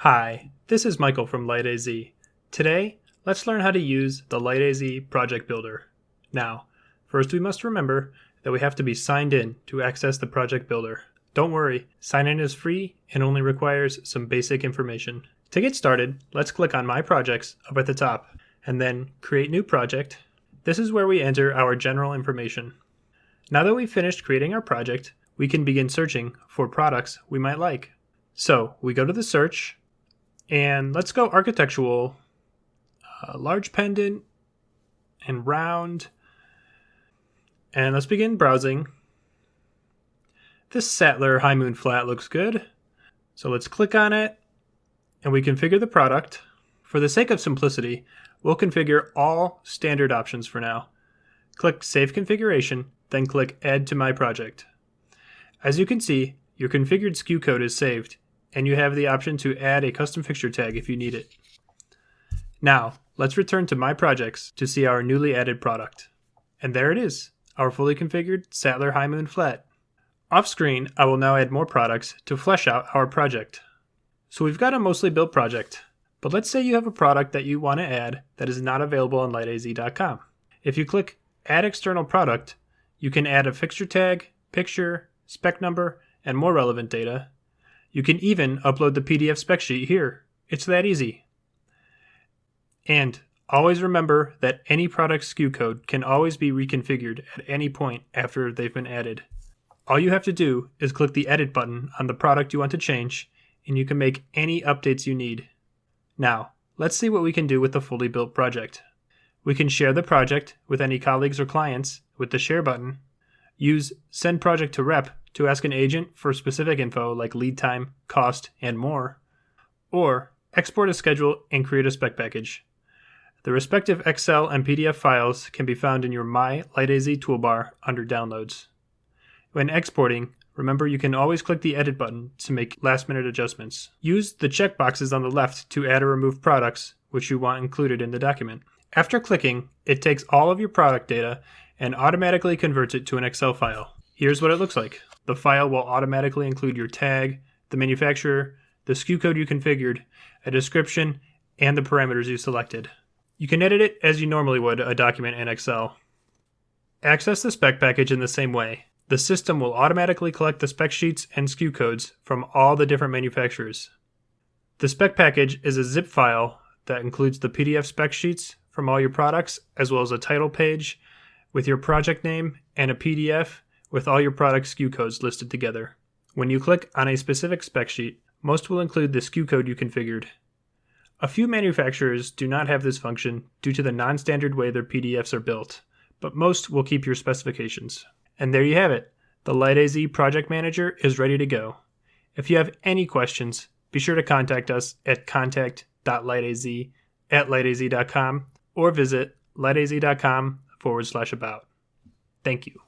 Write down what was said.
Hi, this is Michael from LightAZ. Today, let's learn how to use the LightAZ Project Builder. Now, first we must remember that we have to be signed in to access the Project Builder. Don't worry, sign-in is free and only requires some basic information. To get started, let's click on My Projects up at the top, and then Create New Project. This is where we enter our general information. Now that we've finished creating our project, we can begin searching for products we might like. So, we go to the search, and let's go architectural, large pendant, and round. And let's begin browsing. This Sattler High Moon Flat looks good. So let's click on it, and we configure the product. For the sake of simplicity, we'll configure all standard options for now. Click Save Configuration, then click Add to My Project. As you can see, your configured SKU code is saved, and you have the option to add a custom fixture tag if you need it. Now, let's return to My Projects to see our newly added product. And there it is, our fully configured Sattler High Moon Flat. Off screen, I will now add more products to flesh out our project. So we've got a mostly built project, but let's say you have a product that you want to add that is not available on LightAZ.com. If you click Add External Product, you can add a fixture tag, picture, spec number, and more relevant data. You can even upload the PDF spec sheet here. It's that easy. And always remember that any product SKU code can always be reconfigured at any point after they've been added. All you have to do is click the Edit button on the product you want to change, and you can make any updates you need. Now, let's see what we can do with the fully built project. We can share the project with any colleagues or clients with the Share button, use Send Project to Rep to ask an agent for specific info like lead time, cost, and more, or export a schedule and create a spec package. The respective Excel and PDF files can be found in your My LightAZ toolbar under Downloads. When exporting, remember you can always click the Edit button to make last-minute adjustments. Use the checkboxes on the left to add or remove products which you want included in the document. After clicking, it takes all of your product data and automatically converts it to an Excel file. Here's what it looks like. The file will automatically include your tag, the manufacturer, the SKU code you configured, a description, and the parameters you selected. You can edit it as you normally would a document in Excel. Access the spec package in the same way. The system will automatically collect the spec sheets and SKU codes from all the different manufacturers. The spec package is a zip file that includes the PDF spec sheets from all your products, as well as a title page with your project name and a PDF with all your product SKU codes listed together. When you click on a specific spec sheet, most will include the SKU code you configured. A few manufacturers do not have this function due to the non-standard way their PDFs are built, but most will keep your specifications. And there you have it. The LightAZ Project Manager is ready to go. If you have any questions, be sure to contact us at Contact.LightAZ@lightaz.com or visit lightaz.com/about. Thank you.